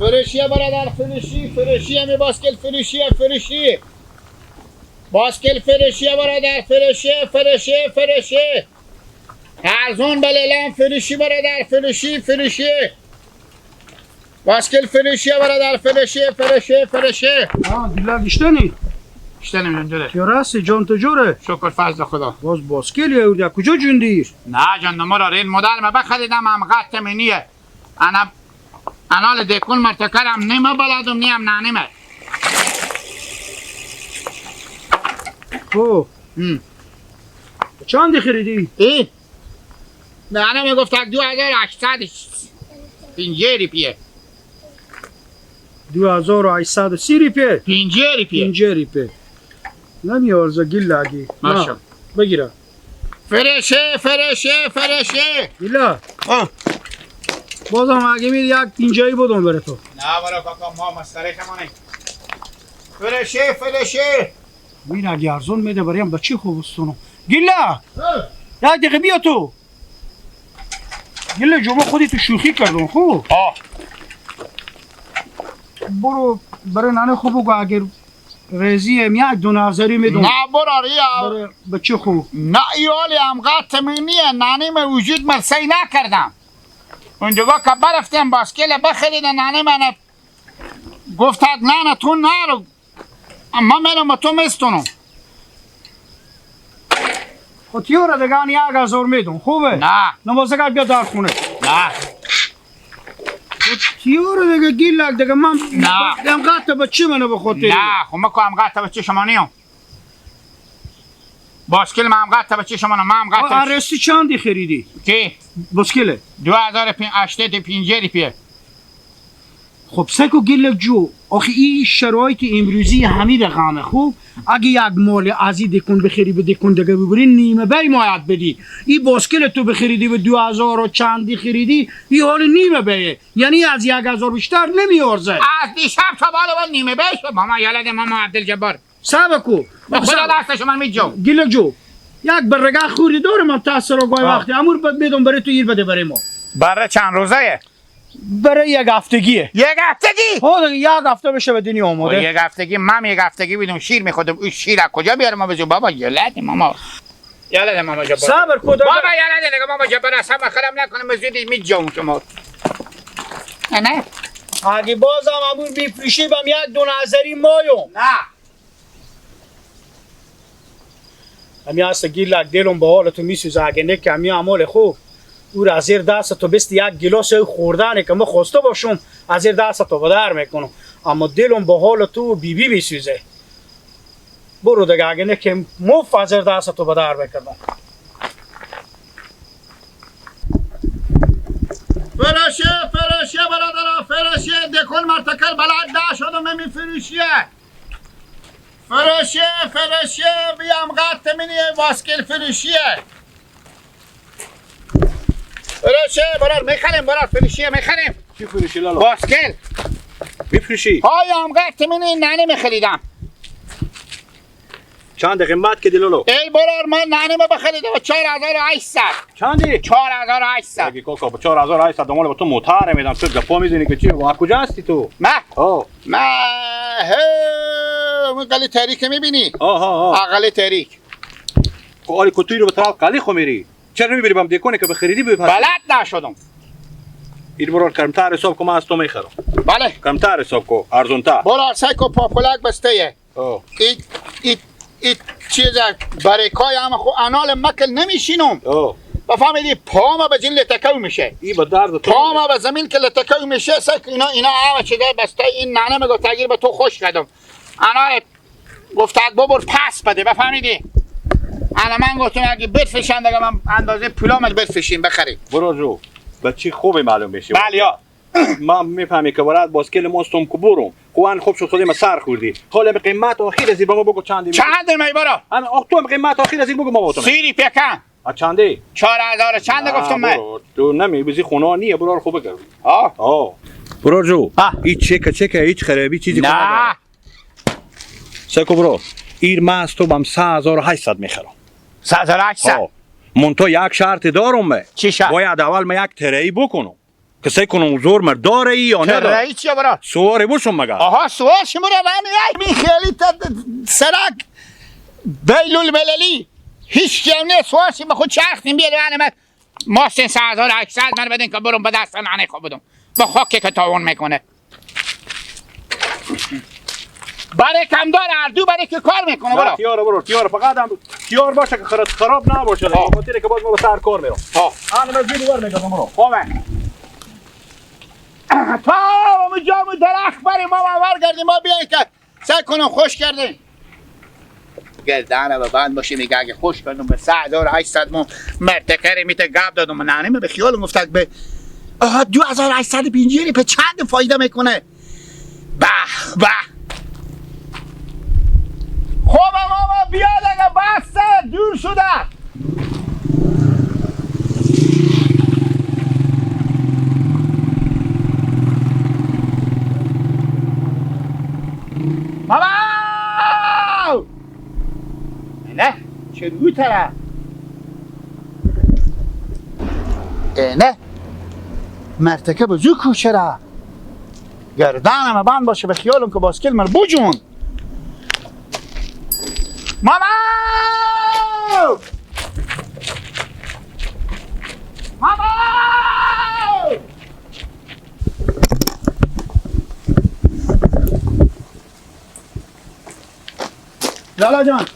فروشی برادر فروشی همی باسکل فروشی باسکل فروشی برادر فروشی ارزون بلیلم فروشی برادر فروشی باسکل فروشی برادر فروشی دیلا گشتنی اشتنم جنجوره یا راستی جان تو جوره شکر فضل خدا باز باسکل یا کجا جون دیر نه جان مرا رین مدل ما بخریدم هم قط منیه انا دکون مرتکرم نیمه بلدم نیم نانیمه خب چند خریدی؟ ای نه میگفت 2850 روپیه 2830 روپیه 50 روپیه 50 روپیه نمیارزه گیلاگی ماشا بگیره فرشه گیلا بازم اگه میری یک 50 بودم بره تو نه برا کاکا ما مستره کمانه فرشه میر اگه ارزون میده بریم بچه خوبستونو گیلا یک دقیقه بیا تو گیلا جمعه خودی تو شوخی کردم خوب برو برای نانه خوب بگو اگر رزیم یک دو نظری میدون نه برا ریا برای بچه خوب نه ایالی هم قط منیه نانیم وجود مرسی نکردم اونجا که برفتیم باسکل بخرید نانی من گفتد نه تو نرو اما منو تو میستونم خود تیوره دگان 1000 میدون خوبه؟ نه نمازگاه بیا در خونه نه تیوره دیگه گیلک دیگه من نه. دم قطع بچه منو بخوتی نه خب ما که هم قطع بچه شما نیم باسکل ما هم قطع بچه شما نیم ما هم قطع ارستی چندی خریدی؟ چی؟ باسکله 2850 روپیه خب سکو گیلک جو آخه این شرایط امروزی همین رقمه خوب اگه یک مال ازی دکون بخری به دکون دیگه ببری نیمه بی مایت بدی این باسکل تو بخریدی به 2000 و چندی خریدی این حال نیمه بیه یعنی از 1000 بیشتر نمیارزه از دیشب تا بالا نیمه بیشه ماما یالد ماما عبدالجبار سبکو خدا دستش من میجو گیلک جو یک برگه خوری داره من تاثیر رو گوی وقتی امور بد میدم برای تو ایر بده برای ما برای چند روزه برای یک هفتگیه یک هفتگی ها دیگه یک هفته بشه به دنیا آماده یک هفتگی من یک هفتگی بیدم شیر میخودم اون شیر از کجا بیارم ما بزو بابا یلد ماما ماما جبار صبر کن بابا یلد نگه ماما جبار اصلا خرم نکنم زودی میجام شما نه اگه بازم امور میفروشی بم یک دو نظری مایم نه همی هست گیلک دلم به حال تو میسوزه اگه نه که همی عمال خوب او را از زیر دست تو بست یک گلاس خوردنه که ما خواسته باشم از زیر دست تو بدر میکنم اما دلم به حال تو بی میسوزه برو دیگه اگه نه که مف از زیر دست تو بدر میکنم فرشه برادر فرشه دکون مرتکل بلد ده شدم میفروشیه فرشه بیام قط منی باسکل فروشیه فرشه برار میخریم برار فروشیه میخریم چی فروشی لالا؟ باسکل میفروشی؟ هایم قط منی نانی میخریدم چند قیمت که دی لالا؟ ای برار من نانی ما بخریدم 4800 چندی؟ 4800 اگه کاکا با 4800 دنبال با تو موتر میدم تو گپا میزنی که چی؟ از کجا هستی تو؟ ما آه اون قلی تاریک میبینی؟ آه قلی تاریک خب آلی کتوی رو به طرف قلی خو میری چرا نمیبری بام دیکونه که بخریدی بپس بلد نشدم این برار کمتر حساب که من از تو میخرم بله کمتر حساب که ارزونتر برار سایکو پاپولک بسته آه ای چیزا بریکای هم خو انال مکل نمیشینم آه بفهمیدی پاما به جین لتکو میشه ای با درد تو پاما به زمین که لتکو میشه سک اینا همه چیزا بسته این نانه میگه تغییر به تو خوش کردم انا گفتاد ببر پس بده بفهمیدی انا من گفتم اگه بفروشن دیگه من اندازه پولامت بفروشیم بخرید برو جو بچی خوبی معلوم بشی بله من میفهمی که برات باسکل ماستم که برم خوان خوب شد خودی سر خوردی حالا به قیمت آخر از این بگو بگو چندی چند می برا انا تو قیمت آخر از این بگو ما با تو سیری پیکن چندی 4000 چند گفتم من تو نمی بزی خونه نیه برو خوب بگو آه برو جو این چکه هیچ خرابی چیزی کنه نه سکو برو ایر من از تو بم 3800 میخرم 3800 من تو یک شرط دارم چی شرط؟ باید اول من یک ترهی بکنم که سعی کنم زور مرد داره یا که نداره. رئیس چیه برا؟ سواره باشم مگه. آها سوار شما را رمی می خیلی سرک بیلول بللی هیچ کیم نه سوار شما خود چرختیم بیاد من ماستین 3800 من بدین که برم به دست نانه خوب بدم با خاکی که تاون میکنه برای کمدار اردو برای که کار میکنه برو تیار فقط هم تیار باشه که خراب نباشه. به خاطر که باز ما به سر کار میرم. آن من دیدی ور میگم برو. خوبه تا اونجا درخت بریم ما ورگردیم ما بیاییم که سعی کنم خوش کردیم گردانه و بند باشه میگه اگه خوش کردم به 3800 مو مرتکری میته گاب دادم نانه به خیال گفتک به 2850 به چند فایده میکنه به به خوبه ماما بیاد اگه بسته دور شده ماما نه چه روی طرف نه مرتکب زو کوچه را گردانم بند باشه به خیالم که باسکل من بوجون ماما ماما لالا جان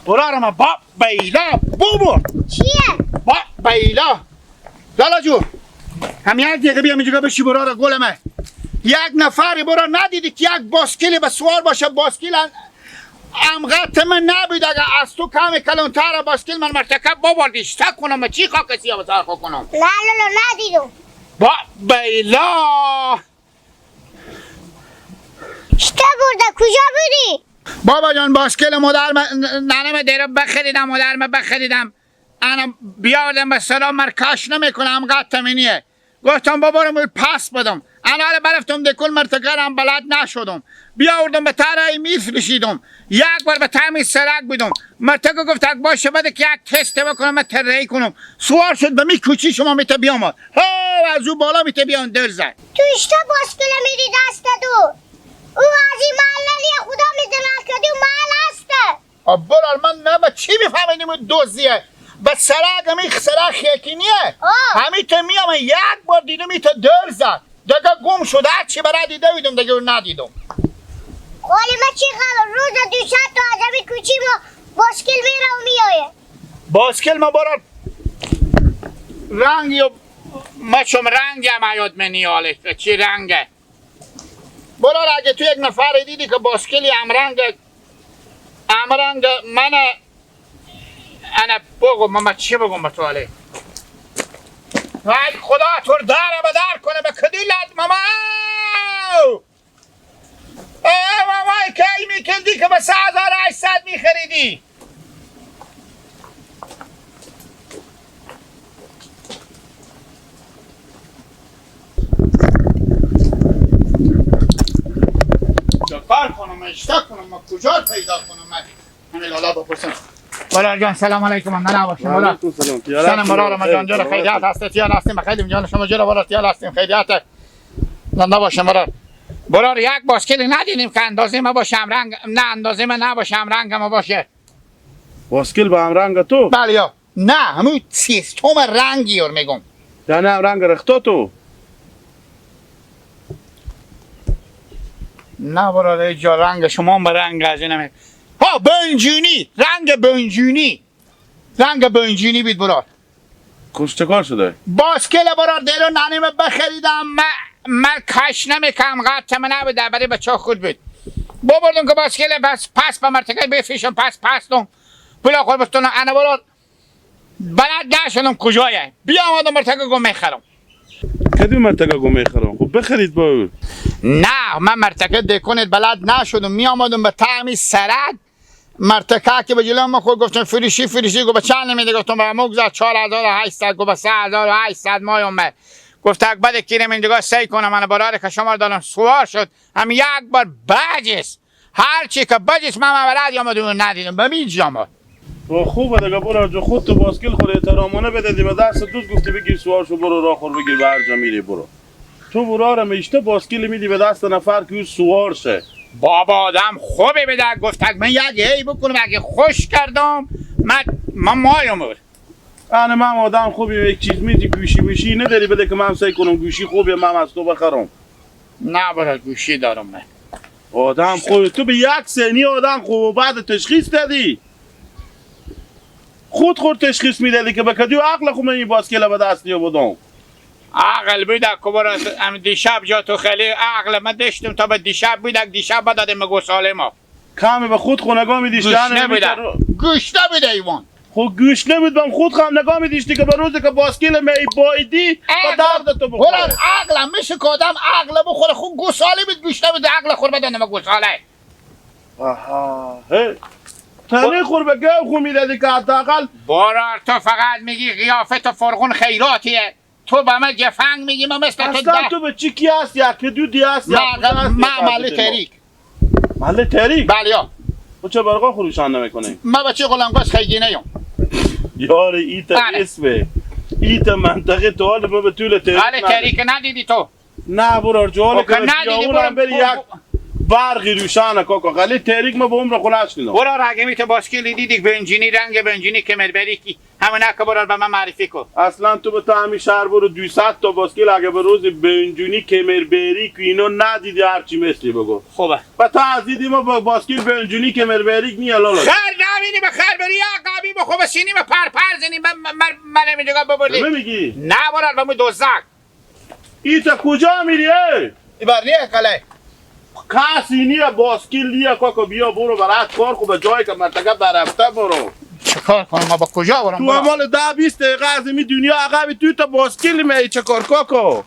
برارم با بیلا بوبو چیه؟ با بیلا لالا جو هم یک دقیقه بیام اینجا بشی برار گلمه یک نفری برا ندیدی که یک باسکلی به سوار باشه باسکل امغت من نبود اگه از تو کم کلانتر باسکل من مرتکب بابردیش تا کنم چی خاکسی ها بسار کنم نه لالا ندیدم با بیلا چطور برده؟ کجا بودی؟ بابا جان باسکل مادر ننم دیره بخریدم مادرم بخریدم انا بیاردم به سلام مرکش نمیکنم قد منیه گفتم بابا رو پس بدم انا حالا برفتم دکل مرتکرم بلد نشدم بیاردم به تره میفرشیدم یک بار به تمیز سرک بدم مرتکه گفت اگه باشه بده که یک تست بکنم من ترهی کنم سوار شد به می کوچی شما میته بیامد از او بالا میته بیان در زد تو اشتا باسکل میری دست دو او از این محله خدا میدونه که دو محل هسته برال من نه به چی میفهمیدیم دوزیه به سرک همی سرک خیکینیه همی تا میام یک بار دیدم میته در زد دیگه گم شده چی برای دیده بیدم دیگه رو ندیدم ولی من چی خبر روز 200 تا از همین کوچی ما باسکل میره و میایه باسکل ما برال رنگی و مچم رنگی هم یاد منی حالش چی رنگه برال اگه تو یک نفر دیدی که باسکلی امرنگ من انا بگو ماما چی بگم به تو علی وای خدا تو داره بدر کنه به کدیلت ماما ماما کی میکندی که به 3800 میخریدی کار کنم اشتا کنم ما کجا پیدا کنم من همین لالا بپرسم برار جان سلام علیکم من نباشم برار سلام برار ما جان جور خیلیات هسته تیال هستیم خیلی جان شما جور برار تیال هستیم خیلیات نباشم برار یک باسکلی ندیدیم که اندازه ما باشه رنگ نه اندازه ما نباشه رنگ ما باشه باسکل به هم رنگ تو؟ بله یا نه همون سیستم رنگی رو میگم یعنی هم رنگ رختا تو؟ نه برار اینجا رنگ شما به رنگ از این نمی ها بنجونی رنگ بنجونی بید برار کشته کار شده؟ باسکل برار دیرو نانیم بخریدم من کش نمیکنم قد من نبوده برای بچه خود بود ببردم که باسکل پس به مرتکه بفیشم پس دم پولا خود بستونم انا برار بلد نشدم کجایه بیا آمدم مرتکه گم میخرم کدوم مرتکه گم میخرم؟ خب بخرید با او نه من مرتکه دکنید بلد نشدم می آمدم به تعمی سرک مرتکه که به جلو ما خود گفتم فریشی گو به چند نمیده گفتم به مگذار 4800 گو به 3800 مای اومد گفت اگه بده کیرم این دیگه سی کنم من براره که شما دارم سوار شد هم یک بار بجس هر چی که بجس من بلد یا مدون ندیدم به می جامد تو خوبه دیگه برو جو خود تو باسکل خود احترامانه بدادی به دست دوست گفتی بگیر سوارشو برو راه خور بگیر به هر جا میری برو. تو برو را میشته باسکل میدی به دست نفر که او سوار شه. بابا آدم خوبه به در گفتک من یک هی بکنم اگه خوش کردم من مایم بود. من آدم خوبی یک چیز میدی گوشی میشی نداری بده که من سعی کنم گوشی خوبی من از تو بخرم. نه برای گوشی دارم من. آدم خوبی تو به یک سنی آدم خوب و بعد تشخیص دادی. خود تشخیص میدادی که بکدیو عقل خوب این باسکل به دست نیا بدم. عقل بیده کبر دیشب جا تو خیلی عقل من داشتم تا به دیشب بیده دیشب بداده مگو سالما کمی به خود نگاه میدیش گوش نبیده گوش نبیده ایوان خب گوش نمیدم خود خواهم نگاه میدیشتی که به روزی که باسکل می بایدی با درد تو بخوره. عقلم میشه که آدم عقل بخوره خود گوساله بید گوش نبیده عقل خور بدانه مگو ساله. آها تنه خور به گو خون میدادی که حداقل بارار تو فقط میگی قیافت و فرغون خیراتیه تو به من جفنگ میگی من مثل تو اصلا تو به چی کی هست یا که دودی هست یا من محله تحریک. محله تحریک؟ بله یا خب چه برقا خروشان نمیکنی؟ من بچه غلامگاز خیگینه یم. یار ایتا اسمه ایتا منطقه تو حال ما به طول تحریک محله تحریک ندیدی تو؟ نه برار جو حال که ندیدی برام بری یک برقی روشانه کاکا خالی تحریک ما به عمر خلاص کنم. برار اگه میتو باسکلی دیدی بنجینی رنگ بنجینی کمربری کی همونه که برار به من معرفی کن. اصلا تو به تا همین شهر برو 200 تا باسکل اگه به روز بنجونی کمربری که اینو ندیدی هرچی مثلی بگو. خوبه. و تا از دیدی ما با باسکل بنجونی کمربری میالالا. خیر نبینی به خیر بری عقبی به خوب سینی به پر زنی من نمیدونم ببردی. میگی؟ نه برار به مو دوزک. ایتا کجا میری ای؟ ایبرلیه کله. کسی نیه باسکل نیه کاکا بیا برو برات کار خوب به جایی که منطقه برفته برو. چه کار کنم ما با کجا برم؟ تو امال 10-20 دقیقه از این دنیا عقب توی تا باسکل می چه کار کاکا؟